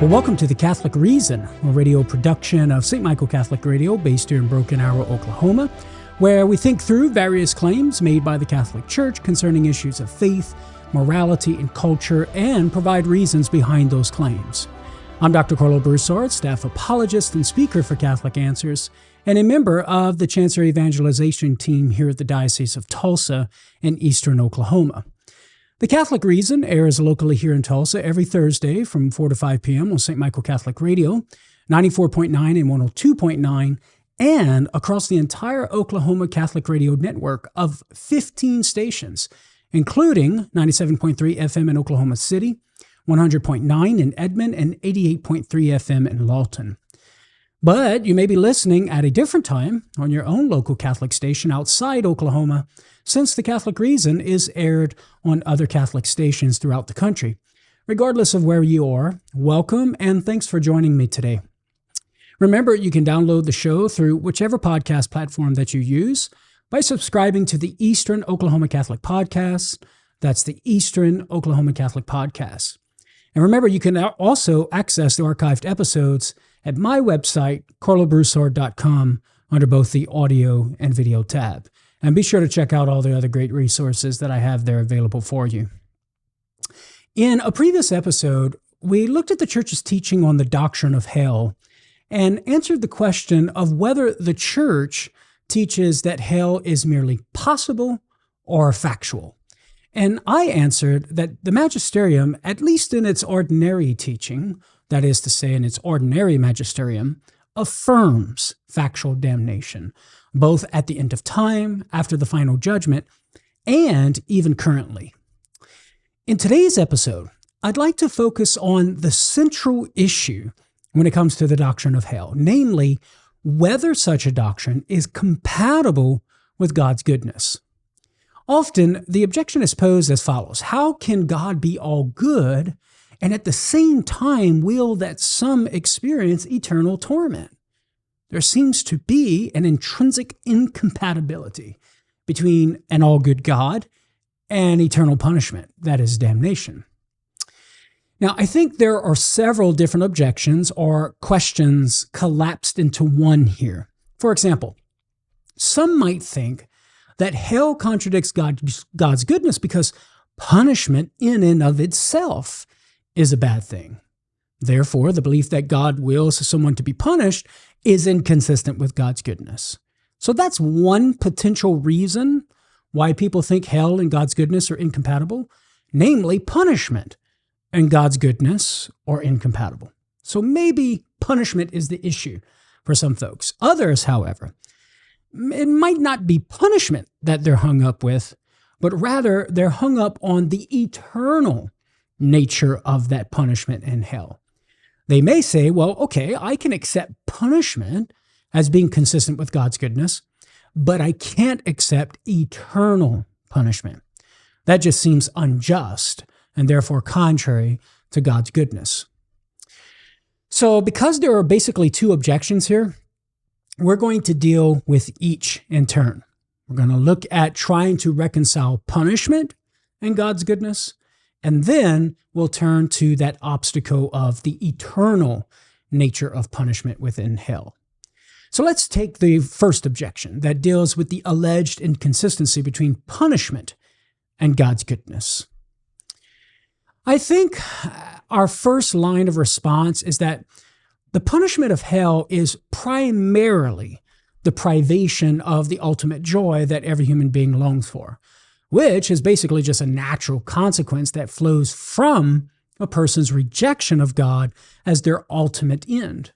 Well, welcome to The Catholic Reason, a radio production of St. Michael Catholic Radio based here in Broken Arrow, Oklahoma, where we think through various claims made by the Catholic Church concerning issues of faith, morality, and culture, and provide reasons behind those claims. I'm Dr. Carlo Broussard, staff apologist and speaker for Catholic Answers, and a member of the Chancery Evangelization team here at the Diocese of Tulsa in eastern Oklahoma. The Catholic Reason airs locally here in Tulsa every Thursday from 4 to 5 p.m. on St. Michael Catholic Radio, 94.9 and 102.9, and across the entire Oklahoma Catholic Radio network of 15 stations, including 97.3 FM in Oklahoma City, 100.9 in Edmond, and 88.3 FM in Lawton. But you may be listening at a different time on your own local Catholic station outside Oklahoma, since The Catholic Reason is aired on other Catholic stations throughout the country. Regardless of where you are, welcome and thanks for joining me today. Remember, you can download the show through whichever podcast platform that you use by subscribing to the Eastern Oklahoma Catholic Podcast. That's the Eastern Oklahoma Catholic Podcast. And remember, you can also access the archived episodes at my website, carlobroussard.com, under both the audio and video tab. And be sure to check out all the other great resources that I have there available for you. In a previous episode, we looked at the Church's teaching on the doctrine of hell and answered the question of whether the Church teaches that hell is merely possible or factual. And I answered that the magisterium, at least in its ordinary teaching, that is to say in its ordinary magisterium, affirms factual damnation, both at the end of time, after the final judgment, and even currently. In today's episode, I'd like to focus on the central issue when it comes to the doctrine of hell, namely, whether such a doctrine is compatible with God's goodness. Often, the objection is posed as follows: how can God be all good and at the same time will that some experience eternal torment? There seems to be an intrinsic incompatibility between an all-good God and eternal punishment, that is, damnation. Now, I think there are several different objections or questions collapsed into one here. For example, some might think that hell contradicts God's goodness because punishment in and of itself is a bad thing. Therefore, the belief that God wills someone to be punished is inconsistent with God's goodness. So that's one potential reason why people think hell and God's goodness are incompatible, namely punishment and God's goodness are incompatible. So maybe punishment is the issue for some folks. Others, however, it might not be punishment that they're hung up with, but rather they're hung up on the eternal nature of that punishment in hell. They may say, well, okay, I can accept punishment as being consistent with God's goodness, but I can't accept eternal punishment. That just seems unjust and therefore contrary to God's goodness. So because there are basically two objections here, we're going to deal with each in turn. We're going to look at trying to reconcile punishment and God's goodness, and then we'll turn to that obstacle of the eternal nature of punishment within hell. So let's take the first objection that deals with the alleged inconsistency between punishment and God's goodness. I think our first line of response is that the punishment of hell is primarily the privation of the ultimate joy that every human being longs for, which is basically just a natural consequence that flows from a person's rejection of God as their ultimate end.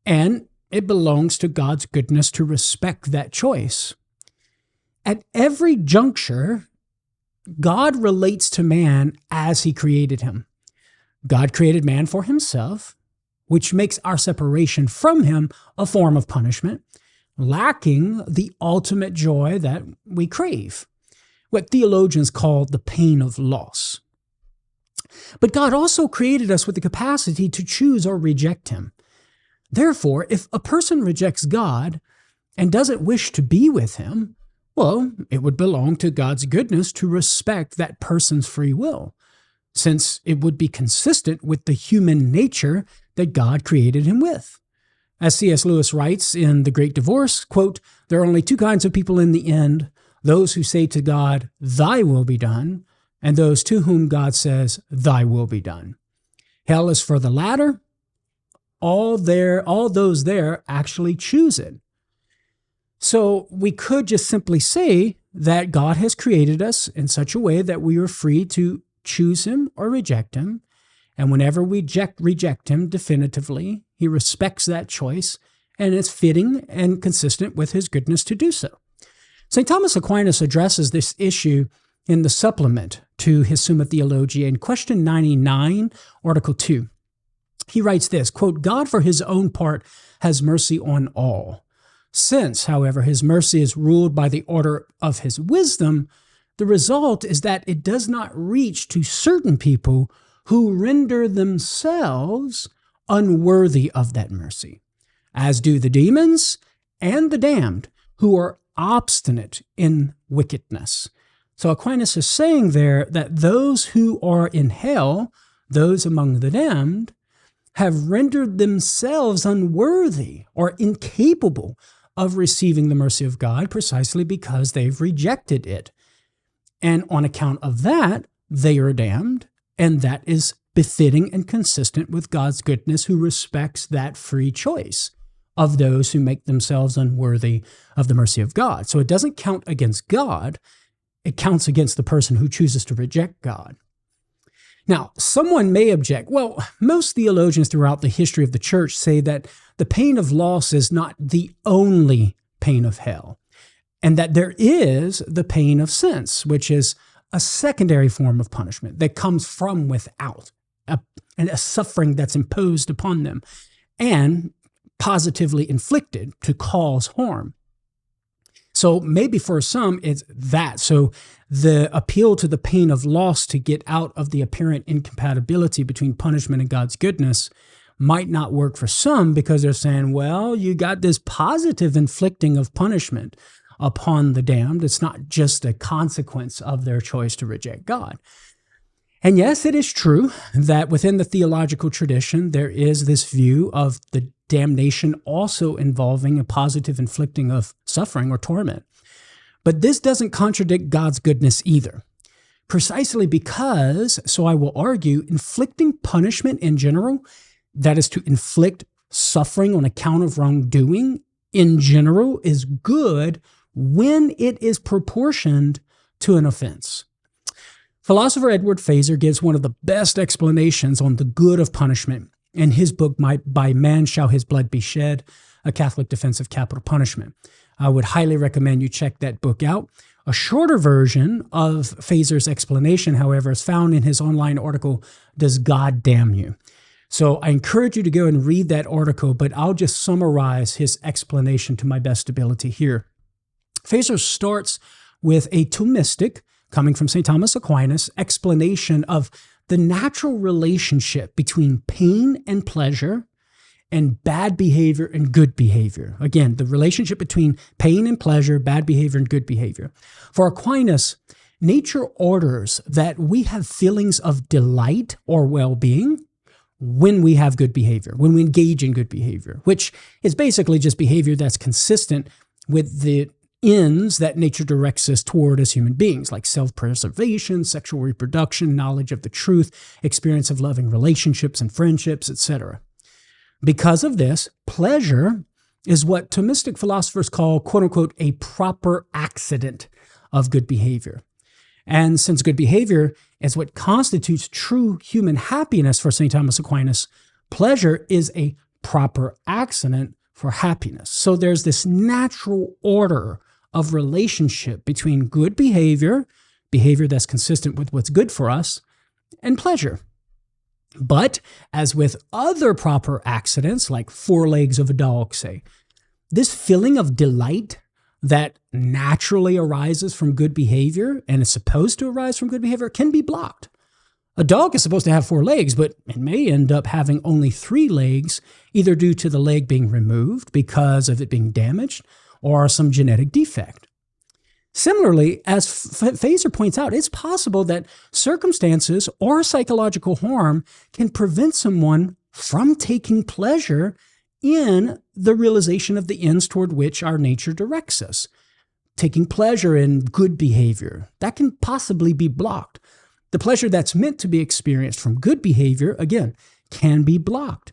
And it belongs to God's goodness to respect that choice. At every juncture, God relates to man as he created him. God created man for himself, which makes our separation from him a form of punishment, lacking the ultimate joy that we crave, what theologians call the pain of loss. But God also created us with the capacity to choose or reject him. Therefore, if a person rejects God and doesn't wish to be with him, well, it would belong to God's goodness to respect that person's free will. since it would be consistent with the human nature that God created him with. As C.S. Lewis writes in The Great Divorce, quote, "There are only two kinds of people in the end, those who say to God, 'Thy will be done,' and those to whom God says, 'Thy will be done.' Hell is for the latter. All those there actually choose it." So we could just simply say that God has created us in such a way that we are free to choose him or reject him. And whenever we reject him definitively, he respects that choice, and it's fitting and consistent with his goodness to do so. St. Thomas Aquinas addresses this issue in the supplement to his Summa Theologiae in question 99, article 2. He writes this, quote, "God for his own part has mercy on all. Since, however, his mercy is ruled by the order of his wisdom, the result is that it does not reach to certain people who render themselves unworthy of that mercy, as do the demons and the damned who are obstinate in wickedness." So Aquinas is saying there that those who are in hell, those among the damned, have rendered themselves unworthy or incapable of receiving the mercy of God precisely because they've rejected it. And on account of that, they are damned, and that is befitting and consistent with God's goodness, who respects that free choice of those who make themselves unworthy of the mercy of God. So it doesn't count against God, it counts against the person who chooses to reject God. Now, someone may object, well, most theologians throughout the history of the church say that the pain of loss is not the only pain of hell, and that there is the pain of sense, which is a secondary form of punishment that comes from without, a suffering that's imposed upon them and positively inflicted to cause harm. So maybe for some, it's that. So the appeal to the pain of loss to get out of the apparent incompatibility between punishment and God's goodness might not work for some, because they're saying, well, you got this positive inflicting of punishment upon the damned. It's not just a consequence of their choice to reject God. And yes, it is true that within the theological tradition, there is this view of the damnation also involving a positive inflicting of suffering or torment. But this doesn't contradict God's goodness either. Precisely because, so I will argue, inflicting punishment in general, that is to inflict suffering on account of wrongdoing in general, is good when it is proportioned to an offense. Philosopher Edward Feser gives one of the best explanations on the good of punishment in his book, By Man Shall His Blood Be Shed, A Catholic Defense of Capital Punishment. I would highly recommend you check that book out. A shorter version of Feser's explanation, however, is found in his online article, Does God Damn You? So I encourage you to go and read that article, but I'll just summarize his explanation to my best ability here. Feser starts with a Thomistic, coming from St. Thomas Aquinas, explanation of the natural relationship between pain and pleasure and bad behavior and good behavior. Again, the relationship between pain and pleasure, bad behavior and good behavior. For Aquinas, nature orders that we have feelings of delight or well-being when we have good behavior, when we engage in good behavior, which is basically just behavior that's consistent with the ends that nature directs us toward as human beings, like self-preservation, sexual reproduction, knowledge of the truth, experience of loving relationships and friendships, etc. Because of this, pleasure is what Thomistic philosophers call, quote-unquote, a proper accident of good behavior. And since good behavior is what constitutes true human happiness for St. Thomas Aquinas, pleasure is a proper accident for happiness. So there's this natural order of relationship between good behavior, behavior that's consistent with what's good for us, and pleasure. But as with other proper accidents, like four legs of a dog, say, this feeling of delight that naturally arises from good behavior and is supposed to arise from good behavior can be blocked. A dog is supposed to have four legs, but it may end up having only three legs, either due to the leg being removed because of it being damaged or some genetic defect. Similarly, as Fazer points out, it's possible that circumstances or psychological harm can prevent someone from taking pleasure in the realization of the ends toward which our nature directs us. Taking pleasure in good behavior, that can possibly be blocked. The pleasure that's meant to be experienced from good behavior, again, can be blocked.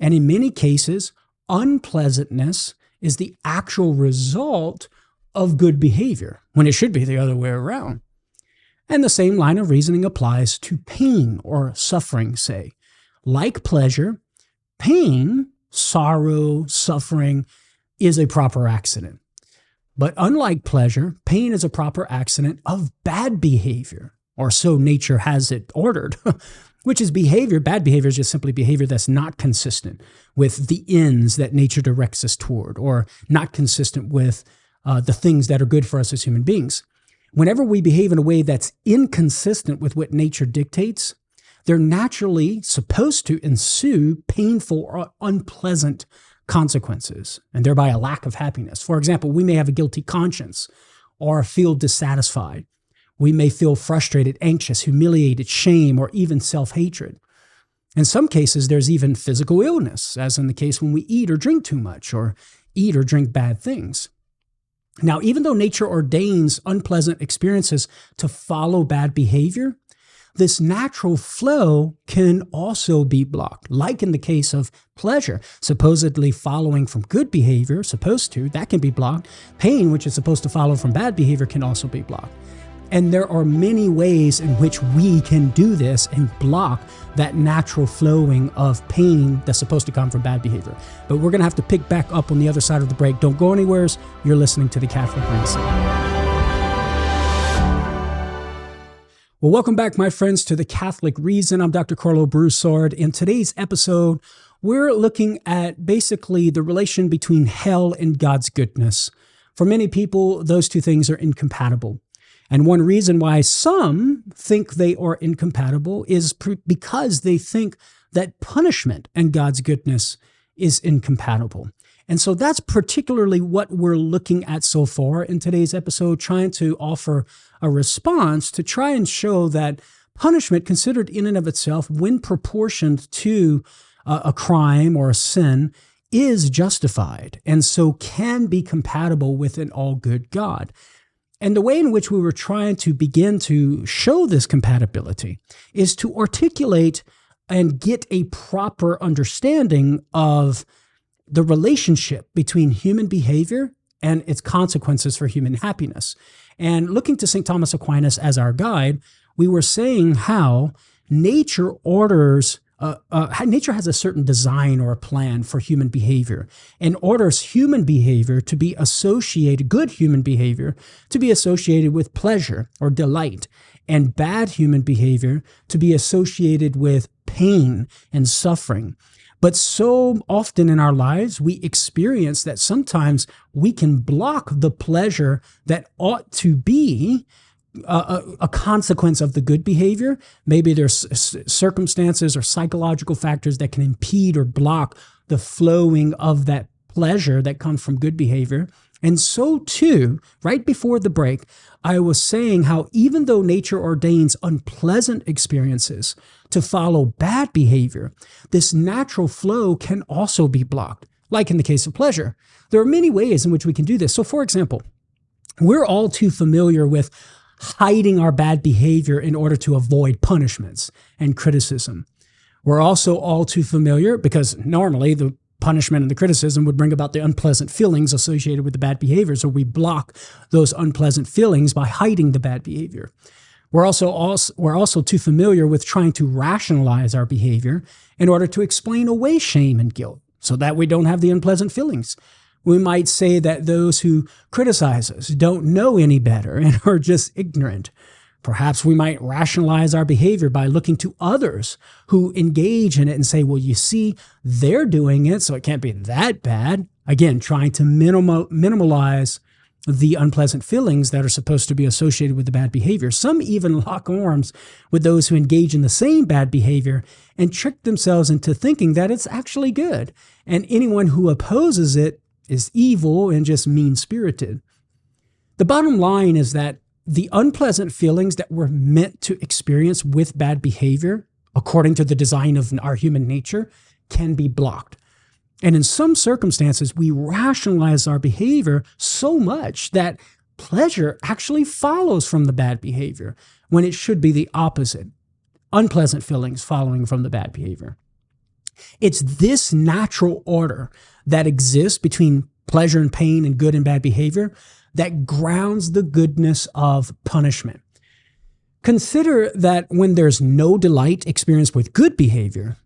And in many cases, unpleasantness is the actual result of good behavior, when it should be the other way around. And the same line of reasoning applies to pain or suffering, say. Like pleasure, pain, sorrow, suffering is a proper accident. But unlike pleasure, pain is a proper accident of bad behavior, or so nature has it ordered, which is behavior. Bad behavior is just simply behavior that's not consistent with the ends that nature directs us toward, or not consistent with the things that are good for us as human beings. Whenever we behave in a way that's inconsistent with what nature dictates, they're naturally supposed to ensue painful or unpleasant consequences, and thereby a lack of happiness. For example, we may have a guilty conscience or feel dissatisfied. We may feel frustrated, anxious, humiliated, shame, or even self-hatred. In some cases, there's even physical illness, as in the case when we eat or drink too much, or eat or drink bad things. Now, even though nature ordains unpleasant experiences to follow bad behavior, this natural flow can also be blocked, like in the case of pleasure, supposedly following from good behavior, that can be blocked. Pain, which is supposed to follow from bad behavior, can also be blocked. And there are many ways in which we can do this and block that natural flowing of pain that's supposed to come from bad behavior. But we're going to have to pick back up on the other side of the break. Don't go anywhere. You're listening to the Catholic Reason. Well, welcome back, my friends, to the Catholic Reason. I'm Dr. Carlo Broussard. In today's episode, we're looking at basically the relation between hell and God's goodness. For many people, those two things are incompatible. And one reason why some think they are incompatible is because they think that punishment and God's goodness is incompatible. And so that's particularly what we're looking at so far in today's episode, trying to offer a response to try and show that punishment, considered in and of itself, when proportioned to a crime or a sin, is justified, and so can be compatible with an all-good God. And the way in which we were trying to begin to show this compatibility is to articulate and get a proper understanding of the relationship between human behavior and its consequences for human happiness. And looking to St. Thomas Aquinas as our guide, we were saying how nature nature has a certain design or a plan for human behavior and orders human behavior to be associated, good human behavior, to be associated with pleasure or delight, and bad human behavior to be associated with pain and suffering. But so often in our lives, we experience that sometimes we can block the pleasure that ought to be a consequence of the good behavior. Maybe there's circumstances or psychological factors that can impede or block the flowing of that pleasure that comes from good behavior. And so too, right before the break, I was saying how even though nature ordains unpleasant experiences to follow bad behavior, this natural flow can also be blocked, like in the case of pleasure. There are many ways in which we can do this. So for example, we're all too familiar with hiding our bad behavior in order to avoid punishments and criticism. We're also all too familiar, because normally the punishment and the criticism would bring about the unpleasant feelings associated with the bad behavior, so we block those unpleasant feelings by hiding the bad behavior. We're also too familiar with trying to rationalize our behavior in order to explain away shame and guilt, so that we don't have the unpleasant feelings. We might say that those who criticize us don't know any better and are just ignorant. Perhaps we might rationalize our behavior by looking to others who engage in it and say, well, you see, they're doing it, so it can't be that bad. Again, trying to minimalize the unpleasant feelings that are supposed to be associated with the bad behavior. Some even lock arms with those who engage in the same bad behavior and trick themselves into thinking that it's actually good. And anyone who opposes it is evil and just mean-spirited. The bottom line is that the unpleasant feelings that we're meant to experience with bad behavior, according to the design of our human nature, can be blocked. And in some circumstances, we rationalize our behavior so much that pleasure actually follows from the bad behavior, when it should be the opposite. Unpleasant feelings following from the bad behavior. It's this natural order that exists between pleasure and pain and good and bad behavior that grounds the goodness of punishment. Consider that when there's no delight experienced with good behavior,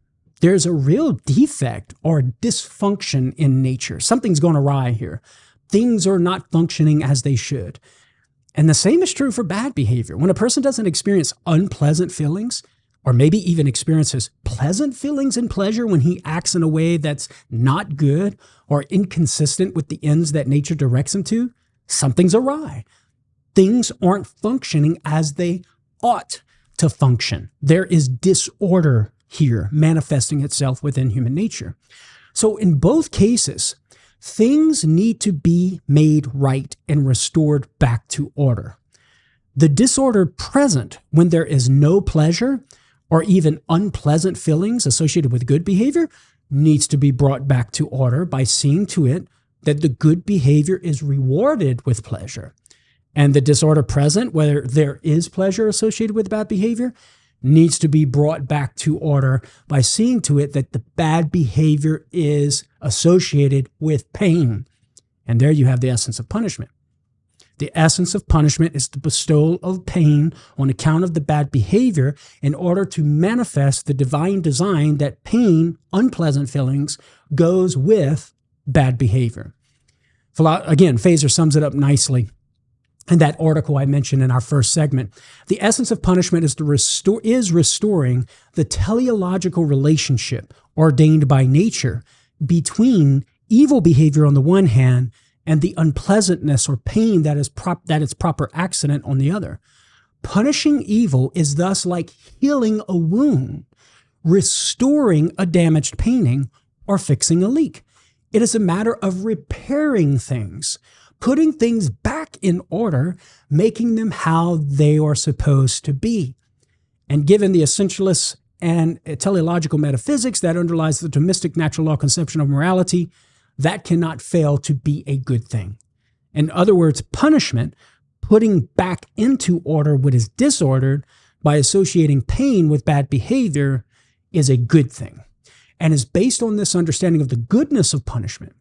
there's a real defect or dysfunction in nature. Something's gone awry here. Things are not functioning as they should. And the same is true for bad behavior. When a person doesn't experience unpleasant feelings, or maybe even experiences pleasant feelings and pleasure when he acts in a way that's not good or inconsistent with the ends that nature directs him to, something's awry. Things aren't functioning as they ought to function. There is disorder here manifesting itself within human nature. So in both cases, things need to be made right and restored back to order. The disorder present when there is no pleasure or even unpleasant feelings associated with good behavior needs to be brought back to order by seeing to it that the good behavior is rewarded with pleasure. And the disorder present, whether there is pleasure associated with bad behavior, needs to be brought back to order by seeing to it that the bad behavior is associated with pain. And there you have the essence of punishment. The essence of punishment is the bestowal of pain on account of the bad behavior in order to manifest the divine design that pain, unpleasant feelings, goes with bad behavior. Again, Phaser sums it up nicely in that article I mentioned in our first segment. The essence of punishment is restoring the teleological relationship ordained by nature between evil behavior on the one hand and the unpleasantness or pain that is its proper accident on the other. Punishing evil is thus like healing a wound, restoring a damaged painting, or fixing a leak. It is a matter of repairing things, putting things back in order, making them how they are supposed to be. And given the essentialist and teleological metaphysics that underlies the Thomistic natural law conception of morality, that cannot fail to be a good thing. In other words, punishment, putting back into order what is disordered by associating pain with bad behavior, is a good thing. And is based on this understanding of the goodness of punishment,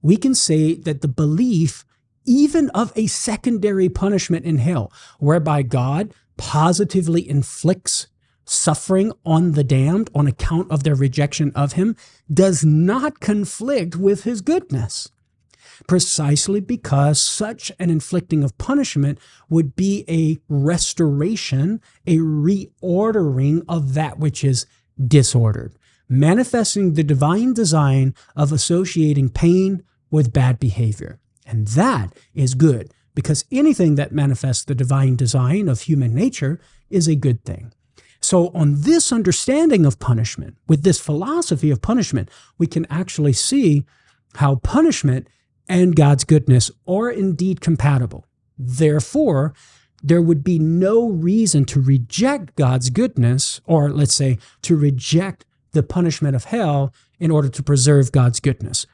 we can say that the belief even of a secondary punishment in hell, whereby God positively inflicts suffering on the damned on account of their rejection of him, does not conflict with his goodness, precisely because such an inflicting of punishment would be a restoration, a reordering of that which is disordered, manifesting the divine design of associating pain with bad behavior. And that is good, because anything that manifests the divine design of human nature is a good thing. So on this understanding of punishment, with this philosophy of punishment, we can actually see how punishment and God's goodness are indeed compatible. Therefore, there would be no reason to reject God's goodness, or let's say, to reject the punishment of hell in order to preserve God's goodness.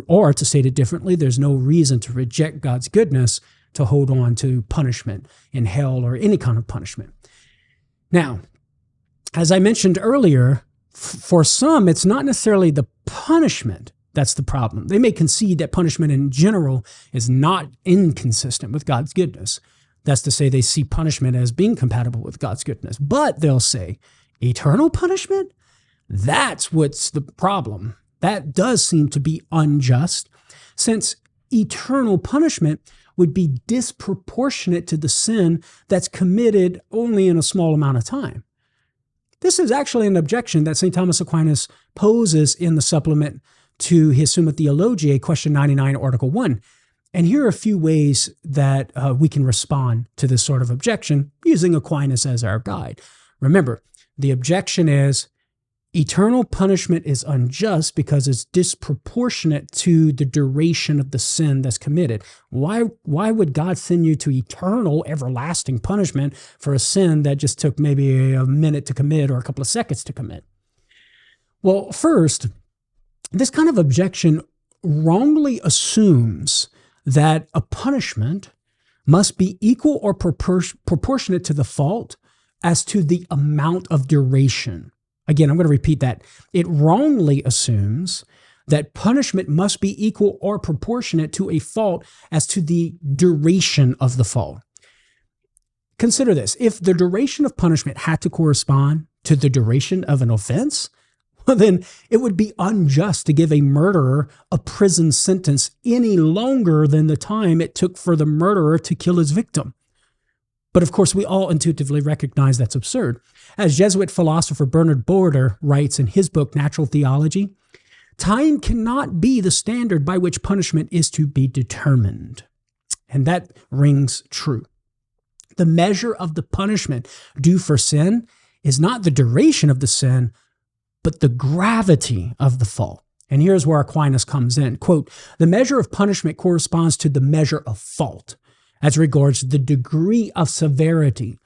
Or to state it differently, there's no reason to reject God's goodness to hold on to punishment in hell or any kind of punishment. Now, as I mentioned earlier, for some, it's not necessarily the punishment that's the problem. They may concede that punishment in general is not inconsistent with God's goodness. That's to say, they see punishment as being compatible with God's goodness. But they'll say, eternal punishment? That's what's the problem. That does seem to be unjust, since eternal punishment would be disproportionate to the sin that's committed only in a small amount of time. This is actually an objection that St. Thomas Aquinas poses in the supplement to his Summa Theologiae, question 99, article 1. And here are a few ways that we can respond to this sort of objection using Aquinas as our guide. Remember, the objection is Eternal punishment is unjust because it's disproportionate to the duration of the sin that's committed. Why would God send you to eternal, everlasting punishment for a sin that just took maybe a minute to commit or a couple of seconds to commit? Well, first, this kind of objection wrongly assumes that a punishment must be equal or proportionate to the fault as to the amount of duration. Again, I'm going to repeat that. It wrongly assumes that punishment must be equal or proportionate to a fault as to the duration of the fault. Consider this. If the duration of punishment had to correspond to the duration of an offense, well, then it would be unjust to give a murderer a prison sentence any longer than the time it took for the murderer to kill his victim. But of course, we all intuitively recognize that's absurd. As Jesuit philosopher Bernard Border writes in his book, Natural Theology, time cannot be the standard by which punishment is to be determined. And that rings true. The measure of the punishment due for sin is not the duration of the sin, but the gravity of the fault. And here's where Aquinas comes in. Quote, the measure of punishment corresponds to the measure of fault as regards the degree of severity,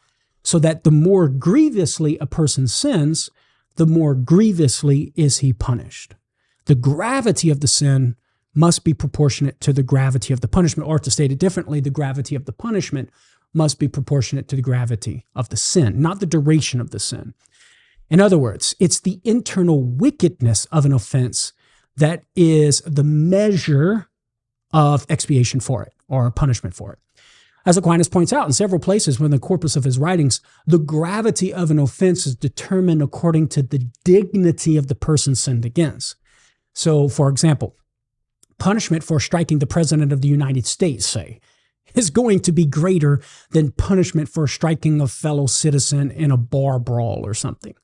so that the more grievously a person sins, the more grievously is he punished. The gravity of the sin must be proportionate to the gravity of the punishment, or to state it differently, the gravity of the punishment must be proportionate to the gravity of the sin, not the duration of the sin. In other words, it's the internal wickedness of an offense that is the measure of expiation for it, or punishment for it. As Aquinas points out in several places within the corpus of his writings, the gravity of an offense is determined according to the dignity of the person sinned against. So, for example, punishment for striking the President of the United States, say, is going to be greater than punishment for striking a fellow citizen in a bar brawl or something.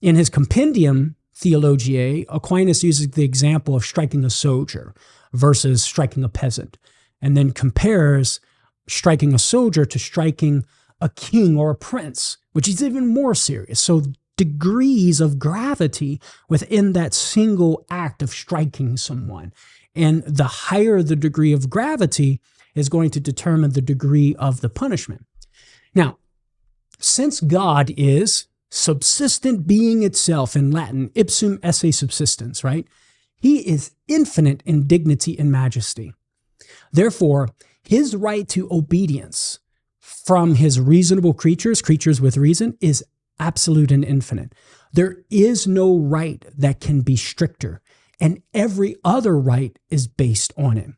In his Compendium Theologiae, Aquinas uses the example of striking a soldier versus striking a peasant, and then compares striking a soldier to striking a king or a prince, which is even more serious. So degrees of gravity within that single act of striking someone. And the higher the degree of gravity is going to determine the degree of the punishment. Now, since God is subsistent being itself, in Latin, ipsum esse subsistens, right? He is infinite in dignity and majesty. Therefore, his right to obedience from his reasonable creatures with reason, is absolute and infinite. There is no right that can be stricter, and every other right is based on it.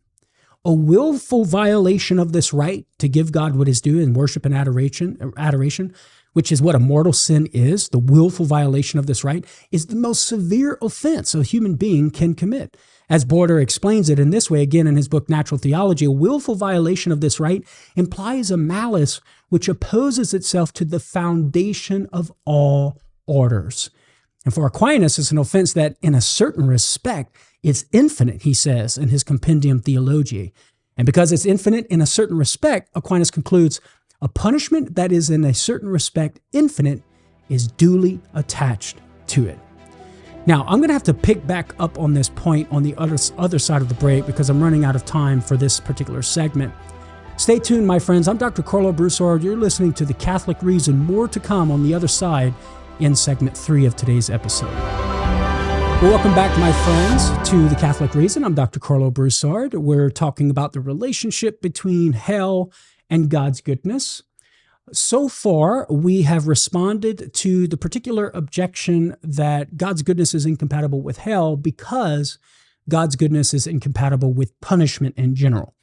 A willful violation of this right to give God what is due in worship and adoration, which is what a mortal sin is, the willful violation of this right, is the most severe offense a human being can commit. As Border explains it in this way, again in his book Natural Theology, a willful violation of this right implies a malice which opposes itself to the foundation of all orders. And for Aquinas, it's an offense that, in a certain respect, is infinite, he says in his Compendium Theologiae. And because it's infinite in a certain respect, Aquinas concludes, a punishment that is in a certain respect infinite is duly attached to it. Now, I'm going to have to pick back up on this point on the other side of the break because I'm running out of time for this particular segment. Stay tuned, my friends. I'm Dr. Carlo Broussard. You're listening to The Catholic Reason. More to come on the other side in segment 3 of today's episode. Well, welcome back, my friends, to The Catholic Reason. I'm Dr. Carlo Broussard. We're talking about the relationship between hell and God's goodness. So far, we have responded to the particular objection that God's goodness is incompatible with hell because God's goodness is incompatible with punishment in general.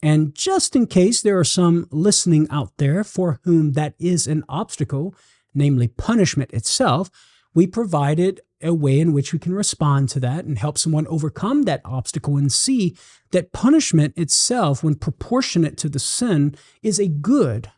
And just in case there are some listening out there for whom that is an obstacle, namely punishment itself, we provided a way in which we can respond to that and help someone overcome that obstacle and see that punishment itself, when proportionate to the sin, is a good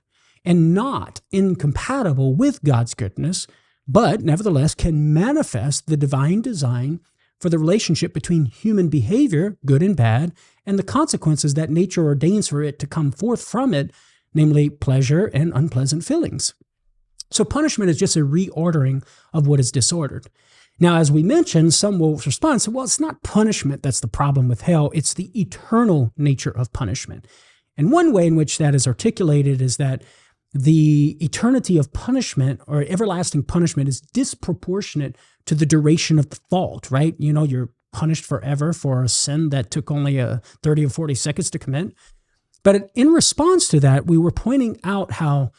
and not incompatible with God's goodness, but nevertheless can manifest the divine design for the relationship between human behavior, good and bad, and the consequences that nature ordains for it to come forth from it, namely pleasure and unpleasant feelings. So punishment is just a reordering of what is disordered. Now, as we mentioned, some will respond and say, well, it's not punishment that's the problem with hell. It's the eternal nature of punishment. And one way in which that is articulated is that the eternity of punishment or everlasting punishment is disproportionate to the duration of the fault, right? You know, you're punished forever for a sin that took only 30 or 40 seconds to commit. But in response to that, we were pointing out how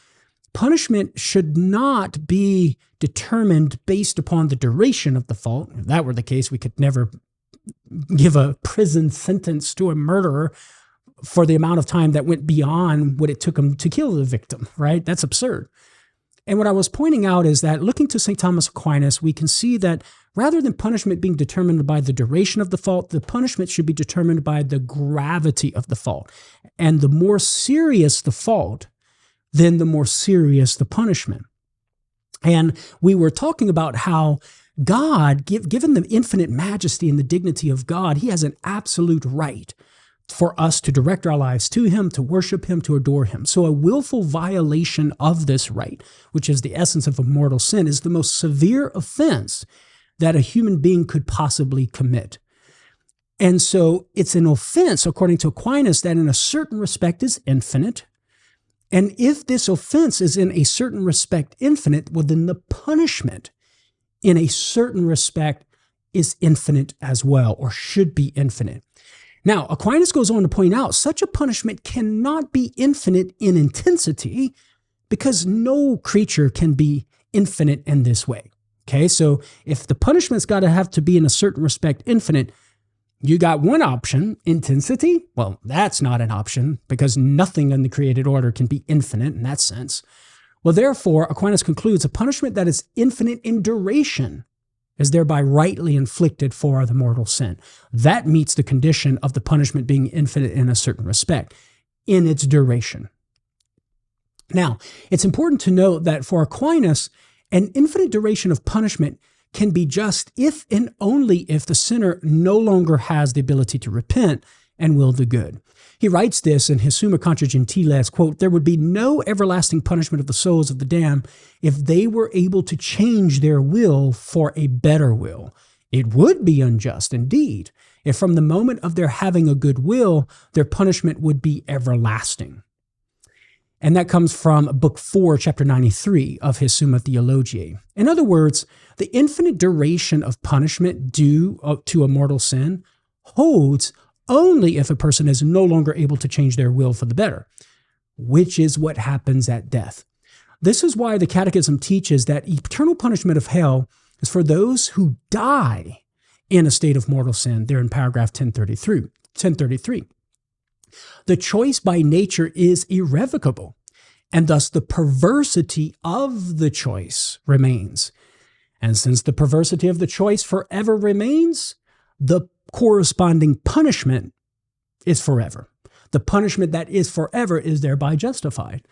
punishment should not be determined based upon the duration of the fault. If that were the case, we could never give a prison sentence to a murderer for the amount of time that went beyond what it took him to kill the victim, right? That's absurd. And what I was pointing out is that looking to St. Thomas Aquinas, we can see that rather than punishment being determined by the duration of the fault, the punishment should be determined by the gravity of the fault. And the more serious the fault, then the more serious the punishment. And we were talking about how God, given the infinite majesty and the dignity of God, he has an absolute right for us to direct our lives to him, to worship him, to adore him. So a willful violation of this right, which is the essence of a mortal sin, is the most severe offense that a human being could possibly commit. And so it's an offense, according to Aquinas, that in a certain respect is infinite. And if this offense is in a certain respect infinite, well, then the punishment in a certain respect is infinite as well, or should be infinite. Now, Aquinas goes on to point out such a punishment cannot be infinite in intensity because no creature can be infinite in this way. Okay, so if the punishment's got to have to be in a certain respect infinite, you got one option, intensity. Well, that's not an option because nothing in the created order can be infinite in that sense. Well, therefore, Aquinas concludes a punishment that is infinite in duration is thereby rightly inflicted for the mortal sin. That meets the condition of the punishment being infinite in a certain respect, in its duration. Now, it's important to note that for Aquinas, an infinite duration of punishment can be just if and only if the sinner no longer has the ability to repent and will do good. He writes this in his Summa Contra Gentiles, quote, "There would be no everlasting punishment of the souls of the damned if they were able to change their will for a better will. It would be unjust, indeed, if from the moment of their having a good will, their punishment would be everlasting." And that comes from Book 4, Chapter 93 of his Summa Theologiae. In other words, the infinite duration of punishment due to a mortal sin holds only if a person is no longer able to change their will for the better, which is what happens at death. This is why the Catechism teaches that eternal punishment of hell is for those who die in a state of mortal sin. There in paragraph 1033. The choice by nature is irrevocable, and thus the perversity of the choice remains. And since the perversity of the choice forever remains, the corresponding punishment is forever. The punishment that is forever is thereby justified.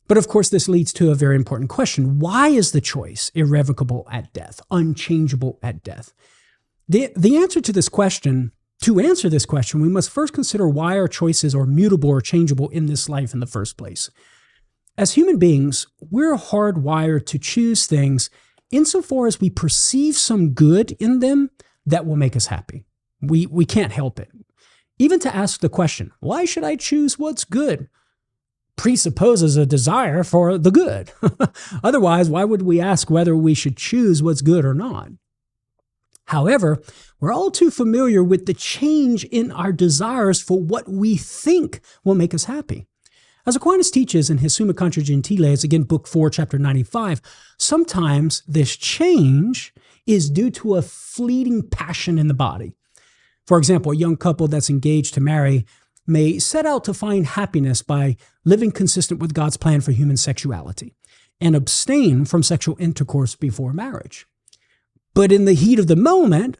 But of course, this leads to a very important question. Why is the choice irrevocable at death, unchangeable at death? The answer to this question, to answer this question, we must first consider why our choices are mutable or changeable in this life in the first place. As human beings, we're hardwired to choose things insofar as we perceive some good in them that will make us happy. We can't help it. Even to ask the question, why should I choose what's good, presupposes a desire for the good. Otherwise, why would we ask whether we should choose what's good or not? However, we're all too familiar with the change in our desires for what we think will make us happy. As Aquinas teaches in his Summa Contra Gentiles, again, Book 4, Chapter 95, sometimes this change is due to a fleeting passion in the body. For example, a young couple that's engaged to marry may set out to find happiness by living consistent with God's plan for human sexuality and abstain from sexual intercourse before marriage. But in the heat of the moment,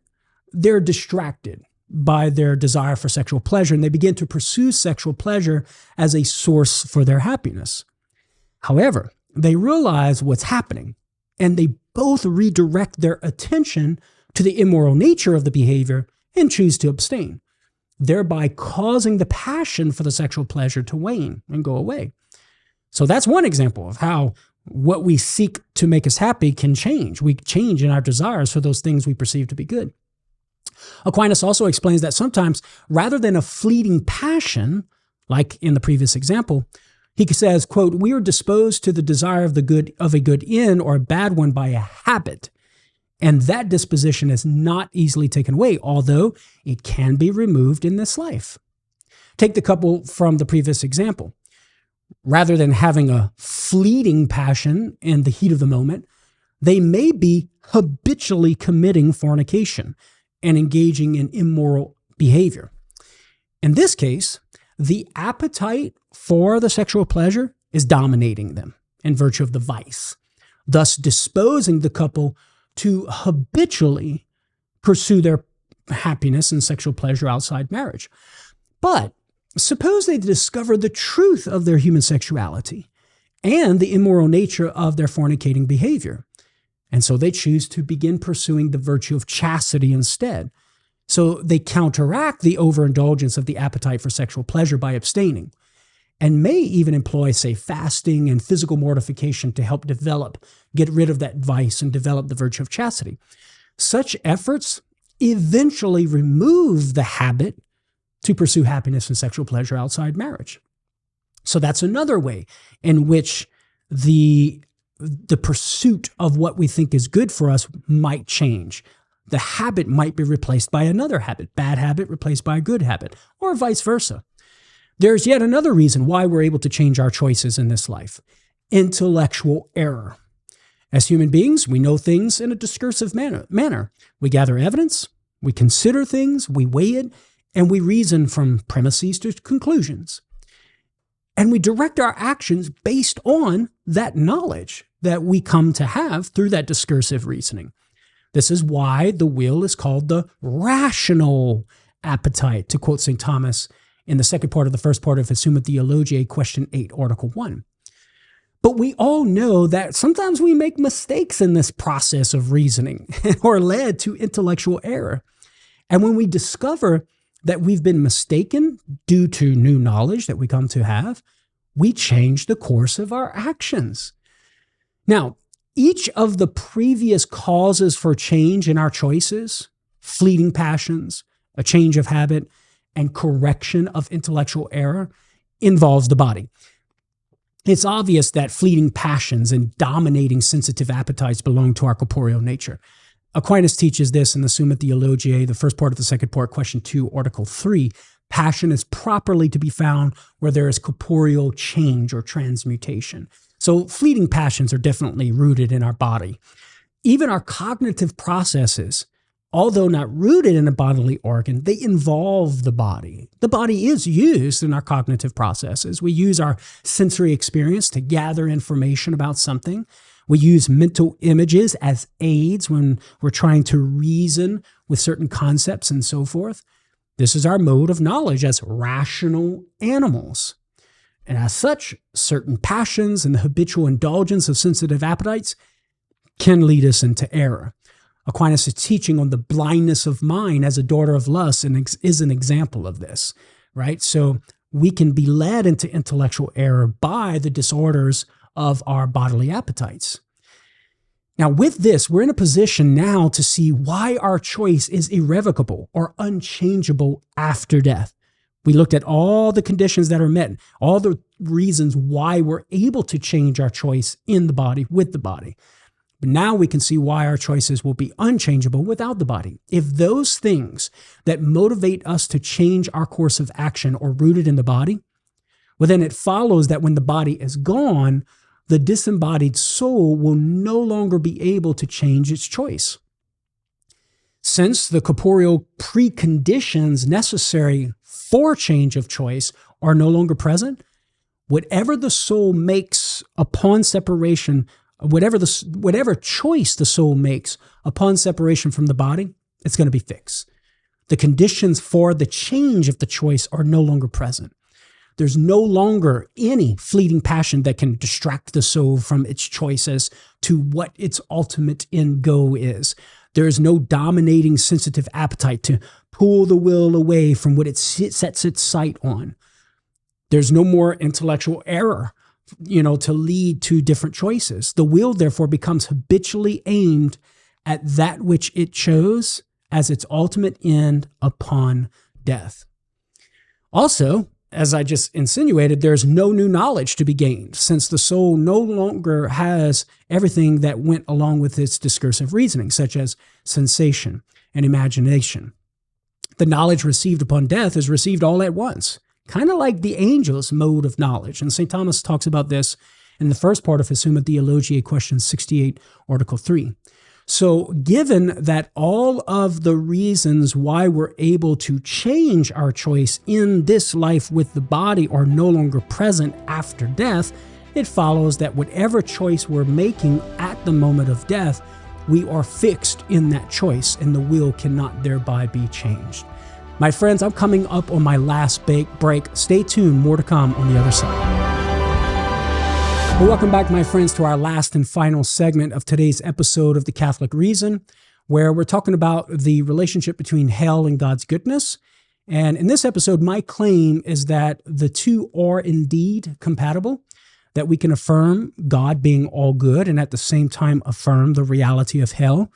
they're distracted by their desire for sexual pleasure, and they begin to pursue sexual pleasure as a source for their happiness. However, they realize what's happening, and they both redirect their attention to the immoral nature of the behavior and choose to abstain, thereby causing the passion for the sexual pleasure to wane and go away. So that's one example of how What we seek to make us happy can change. We change in our desires for those things we perceive to be good. Aquinas also explains that sometimes, rather than a fleeting passion, like in the previous example, he says, quote, "We are disposed to the desire of a good end or a bad one by a habit. And that disposition is not easily taken away, although it can be removed in this life." Take the couple from the previous example. Rather than having a fleeting passion in the heat of the moment, they may be habitually committing fornication and engaging in immoral behavior. In this case, the appetite for the sexual pleasure is dominating them in virtue of the vice, thus disposing the couple to habitually pursue their happiness and sexual pleasure outside marriage. But suppose they discover the truth of their human sexuality and the immoral nature of their fornicating behavior, and so they choose to begin pursuing the virtue of chastity instead. So they counteract the overindulgence of the appetite for sexual pleasure by abstaining, and may even employ, say, fasting and physical mortification to help get rid of that vice and develop the virtue of chastity. Such efforts eventually remove the habit to pursue happiness and sexual pleasure outside marriage. So that's another way in which the pursuit of what we think is good for us might change. The habit might be replaced by another habit, bad habit replaced by a good habit, or vice versa. There's yet another reason why we're able to change our choices in this life: intellectual error. As human beings, we know things in a discursive manner. We gather evidence, we consider things, we weigh it, and we reason from premises to conclusions. And we direct our actions based on that knowledge that we come to have through that discursive reasoning. This is why the will is called the rational appetite, to quote St. Thomas in the second part of the first part of his Summa Theologiae, question 8, article 1. But we all know that sometimes we make mistakes in this process of reasoning or led to intellectual error. And when we discover that we've been mistaken due to new knowledge that we come to have, we change the course of our actions. Now, each of the previous causes for change in our choices, fleeting passions, a change of habit, and correction of intellectual error, involves the body. It's obvious that fleeting passions and dominating sensitive appetites belong to our corporeal nature. Aquinas teaches this in the Summa Theologiae, the first part of the second part, question 2, article 3. Passion is properly to be found where there is corporeal change or transmutation. So fleeting passions are definitely rooted in our body. Even our cognitive processes, although not rooted in a bodily organ, they involve the body. The body is used in our cognitive processes. We use our sensory experience to gather information about something. We use mental images as aids when we're trying to reason with certain concepts and so forth. This is our mode of knowledge as rational animals. And as such, certain passions and the habitual indulgence of sensitive appetites can lead us into error. Aquinas' teaching on the blindness of mind as a daughter of lust is an example of this, right? So we can be led into intellectual error by the disorders of our bodily appetites. Now, with this, we're in a position now to see why our choice is irrevocable or unchangeable after death. We looked at all the conditions that are met, all the reasons why we're able to change our choice in the body, with the body. But now we can see why our choices will be unchangeable without the body. If those things that motivate us to change our course of action are rooted in the body, well, then it follows that when the body is gone, the disembodied soul will no longer be able to change its choice. Since the corporeal preconditions necessary for change of choice are no longer present, whatever the soul makes upon separation, whatever choice the soul makes upon separation from the body, it's going to be fixed. The conditions for the change of the choice are no longer present. There's no longer any fleeting passion that can distract the soul from its choices to what its ultimate end goal is. There is no dominating sensitive appetite to pull the will away from what it sets its sight on. There's no more intellectual error to lead to different choices. The will, therefore, becomes habitually aimed at that which it chose as its ultimate end upon death. Also, as I just insinuated, there's no new knowledge to be gained, since the soul no longer has everything that went along with its discursive reasoning, such as sensation and imagination. The knowledge received upon death is received all at once, kind of like the angel's mode of knowledge. And St. Thomas talks about this in the first part of his Summa Theologiae, question 68, Article 3. So given that all of the reasons why we're able to change our choice in this life with the body are no longer present after death, it follows that whatever choice we're making at the moment of death, we are fixed in that choice, and the will cannot thereby be changed. My friends, I'm coming up on my last break. Stay tuned, more to come on the other side. Well, welcome back, my friends, to our last and final segment of today's episode of The Catholic Reason, where we're talking about the relationship between hell and God's goodness. And in this episode, my claim is that the two are indeed compatible, that we can affirm God being all good and at the same time affirm the reality of hell,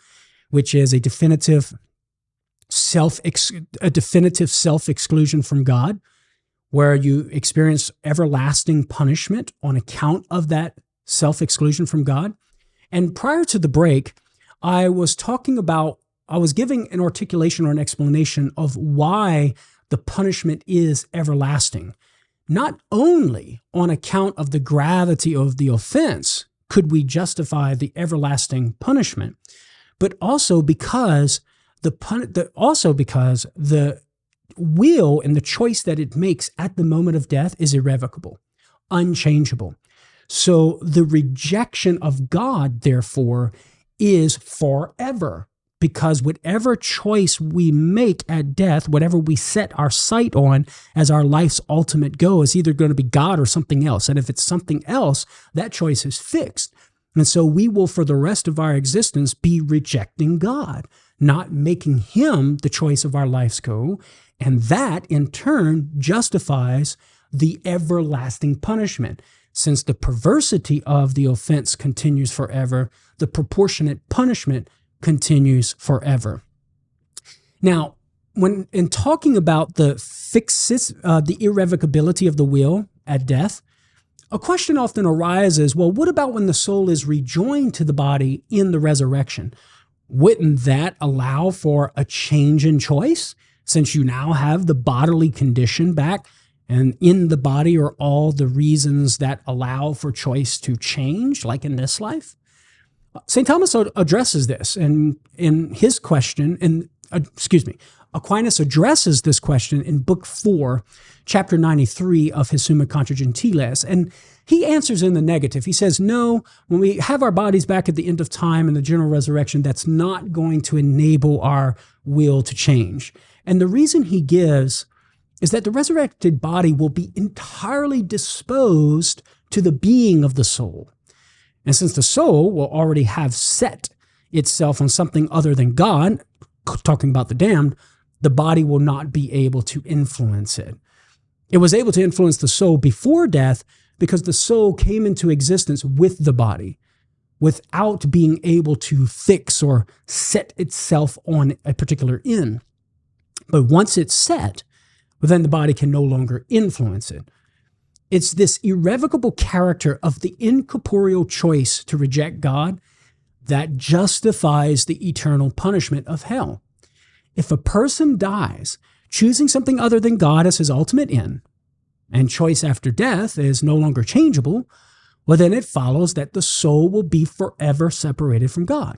which is a definitive self-exclusion from God, where you experience everlasting punishment on account of that self-exclusion from God. And prior to the break, I was giving an articulation or an explanation of why the punishment is everlasting. Not only on account of the gravity of the offense could we justify the everlasting punishment, but also because the will and the choice that it makes at the moment of death is irrevocable, unchangeable. So the rejection of God, therefore, is forever, because whatever choice we make at death, whatever we set our sight on as our life's ultimate goal, is either going to be God or something else. And if it's something else, that choice is fixed. And so we will, for the rest of our existence, be rejecting God, not making him the choice of our life's goal. And that, in turn, justifies the everlasting punishment. Since the perversity of the offense continues forever, the proportionate punishment continues forever. Now, when in talking about the irrevocability of the will at death, a question often arises, well, what about when the soul is rejoined to the body in the resurrection? Wouldn't that allow for a change in choice, since you now have the bodily condition back, and in the body are all the reasons that allow for choice to change, like in this life? St. Thomas addresses this in his question, Aquinas addresses this question in Book 4, Chapter 93 of his Summa Contra Gentiles, and he answers in the negative. He says, no, when we have our bodies back at the end of time in the general resurrection, that's not going to enable our will to change. And the reason he gives is that the resurrected body will be entirely disposed to the being of the soul. And since the soul will already have set itself on something other than God, talking about the damned, the body will not be able to influence it. It was able to influence the soul before death because the soul came into existence with the body without being able to fix or set itself on a particular end. But once it's set, then the body can no longer influence it. It's this irrevocable character of the incorporeal choice to reject God that justifies the eternal punishment of hell. If a person dies choosing something other than God as his ultimate end, and choice after death is no longer changeable, well, then it follows that the soul will be forever separated from God,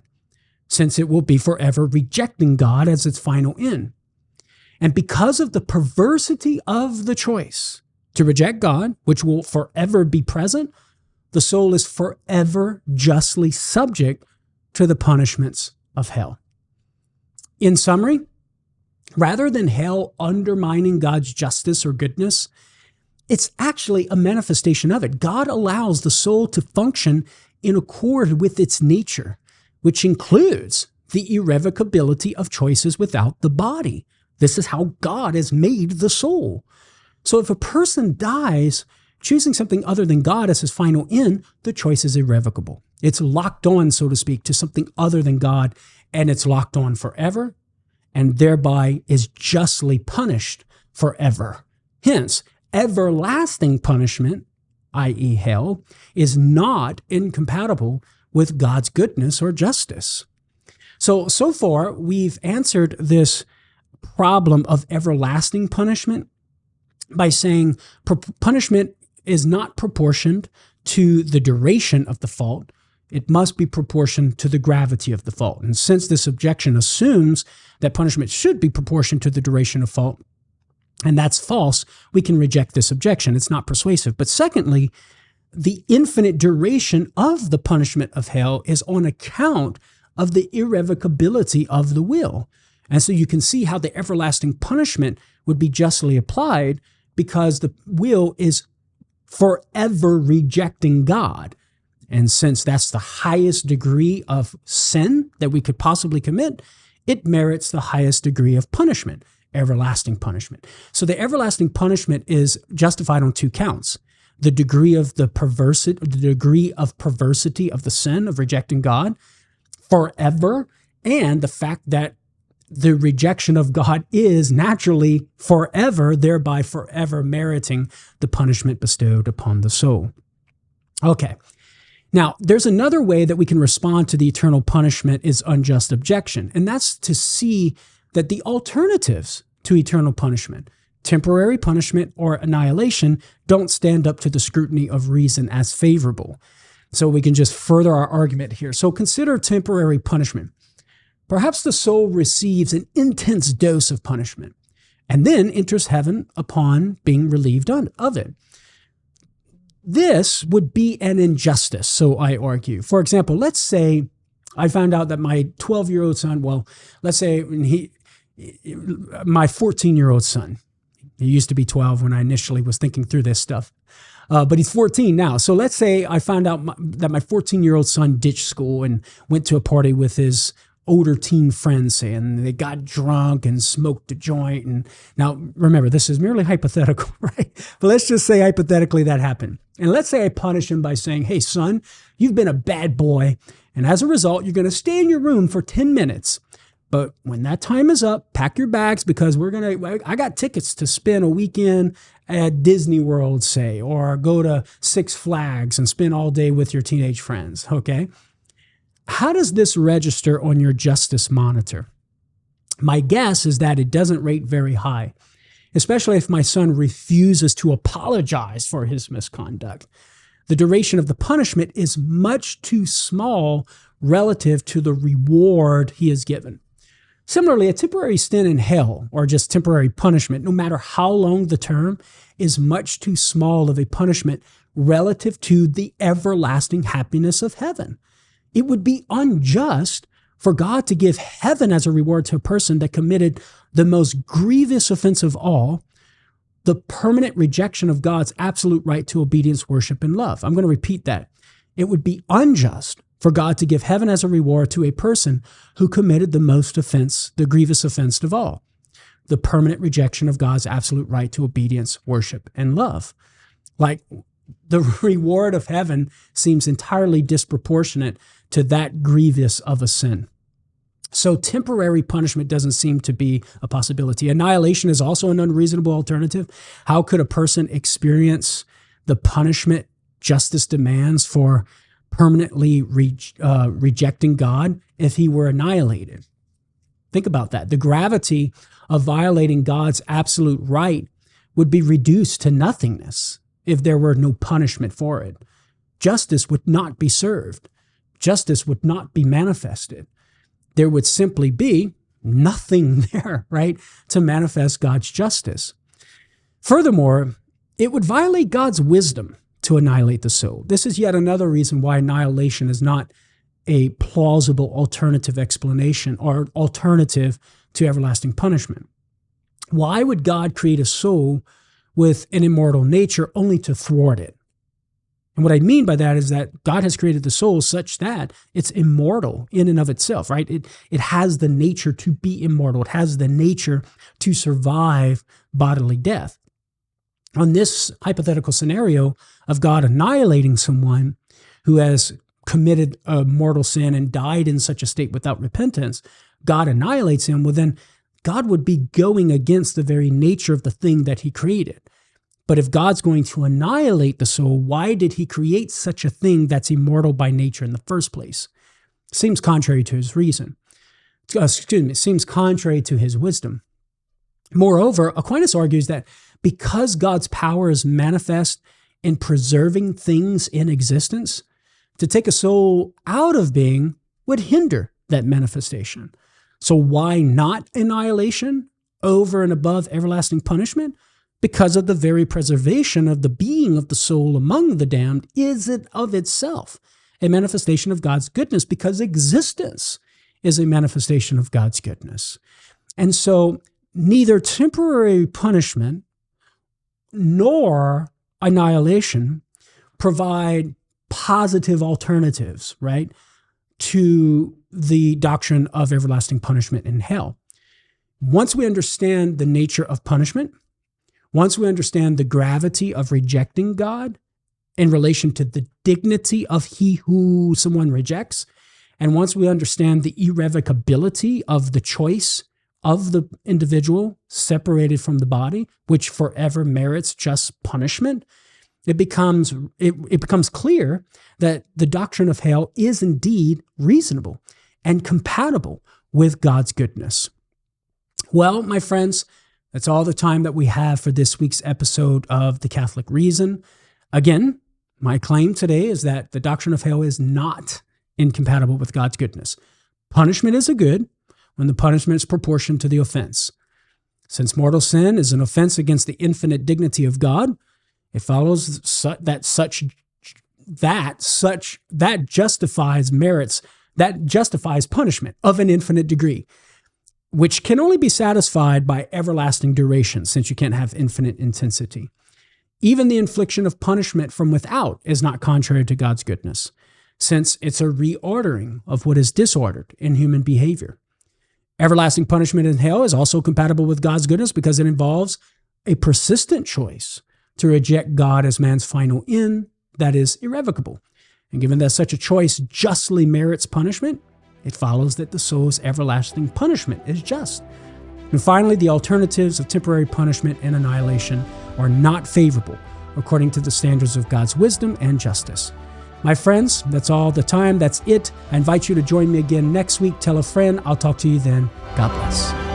since it will be forever rejecting God as its final end. And because of the perversity of the choice to reject God, which will forever be present, the soul is forever justly subject to the punishments of hell. In summary, rather than hell undermining God's justice or goodness, it's actually a manifestation of it. God allows the soul to function in accord with its nature, which includes the irrevocability of choices without the body. This is how God has made the soul. So if a person dies choosing something other than God as his final end, the choice is irrevocable. It's locked on, so to speak, to something other than God, and it's locked on forever, and thereby is justly punished forever. Hence, everlasting punishment, i.e. hell, is not incompatible with God's goodness or justice. So far, we've answered this problem of everlasting punishment by saying punishment is not proportioned to the duration of the fault. It must be proportioned to the gravity of the fault. And since this objection assumes that punishment should be proportioned to the duration of fault, and that's false, we can reject this objection. It's not persuasive. But secondly, the infinite duration of the punishment of hell is on account of the irrevocability of the will. And so you can see how the everlasting punishment would be justly applied because the will is forever rejecting God. And since that's the highest degree of sin that we could possibly commit, it merits the highest degree of punishment, everlasting punishment. So the everlasting punishment is justified on two counts: the degree of perversity of the sin of rejecting God forever, and the fact that the rejection of God is naturally forever, thereby forever meriting the punishment bestowed upon the soul. Okay. Now, there's another way that we can respond to the eternal punishment is unjust objection, and that's to see that the alternatives to eternal punishment, temporary punishment or annihilation, don't stand up to the scrutiny of reason as favorable. So we can just further our argument here. So consider temporary punishment. Perhaps the soul receives an intense dose of punishment and then enters heaven upon being relieved of it. This would be an injustice, so I argue. For example, let's say I found out that my 12-year-old son, let's say my 14-year-old son, he used to be 12 when I initially was thinking through this stuff, but he's 14 now. So let's say I found out that my 14-year-old son ditched school and went to a party with his older teen friends, say, and they got drunk and smoked a joint. And now, remember, this is merely hypothetical, right? But let's just say hypothetically that happened. And let's say I punish him by saying, hey, son, you've been a bad boy. And as a result, you're going to stay in your room for 10 minutes. But when that time is up, pack your bags because I got tickets to spend a weekend at Disney World, say, or go to Six Flags and spend all day with your teenage friends, okay? How does this register on your justice monitor? My guess is that it doesn't rate very high, especially if my son refuses to apologize for his misconduct. The duration of the punishment is much too small relative to the reward he is given. Similarly, a temporary stint in hell, or just temporary punishment, no matter how long the term, is much too small of a punishment relative to the everlasting happiness of heaven. It would be unjust for God to give heaven as a reward to a person that committed the most grievous offense of all, the permanent rejection of God's absolute right to obedience, worship, and love. I'm going to repeat that. It would be unjust for God to give heaven as a reward to a person who committed the grievous offense of all, the permanent rejection of God's absolute right to obedience, worship, and love. Like, the reward of heaven seems entirely disproportionate to that grievous of a sin. So temporary punishment doesn't seem to be a possibility. Annihilation is also an unreasonable alternative. How could a person experience the punishment justice demands for permanently rejecting God if he were annihilated? Think about that. The gravity of violating God's absolute right would be reduced to nothingness if there were no punishment for it. Justice would not be served. Justice would not be manifested. There would simply be nothing there, right, to manifest God's justice. Furthermore, it would violate God's wisdom to annihilate the soul. This is yet another reason why annihilation is not a plausible alternative explanation or alternative to everlasting punishment. Why would God create a soul with an immortal nature only to thwart it? And what I mean by that is that God has created the soul such that it's immortal in and of itself, right? It has the nature to be immortal. It has the nature to survive bodily death. on this hypothetical scenario of God annihilating someone who has committed a mortal sin and died in such a state without repentance, God annihilates him, well then God would be going against the very nature of the thing that he created. But if God's going to annihilate the soul, why did he create such a thing that's immortal by nature in the first place? Seems contrary to his reason. It seems contrary to his wisdom. Moreover, Aquinas argues that because God's power is manifest in preserving things in existence, to take a soul out of being would hinder that manifestation. So why not annihilation over and above everlasting punishment? Because of the very preservation of the being of the soul among the damned is it of itself a manifestation of God's goodness, because existence is a manifestation of God's goodness. And so neither temporary punishment nor annihilation provide positive alternatives, right, to the doctrine of everlasting punishment in hell. Once we understand the nature of punishment, once we understand the gravity of rejecting God in relation to the dignity of he who someone rejects, and once we understand the irrevocability of the choice of the individual separated from the body, which forever merits just punishment, it becomes clear that the doctrine of hell is indeed reasonable and compatible with God's goodness. Well, my friends, that's all the time that we have for this week's episode of The Catholic Reason. Again, my claim today is that the doctrine of hell is not incompatible with God's goodness. Punishment is a good when the punishment is proportioned to the offense. Since mortal sin is an offense against the infinite dignity of God, it follows that justifies punishment of an infinite degree, which can only be satisfied by everlasting duration, since you can't have infinite intensity. Even the infliction of punishment from without is not contrary to God's goodness, since it's a reordering of what is disordered in human behavior. Everlasting punishment in hell is also compatible with God's goodness because it involves a persistent choice to reject God as man's final end that is irrevocable. And given that such a choice justly merits punishment, it follows that the soul's everlasting punishment is just. And finally, the alternatives of temporary punishment and annihilation are not favorable according to the standards of God's wisdom and justice. My friends, that's all the time. That's it. I invite you to join me again next week. Tell a friend. I'll talk to you then. God bless.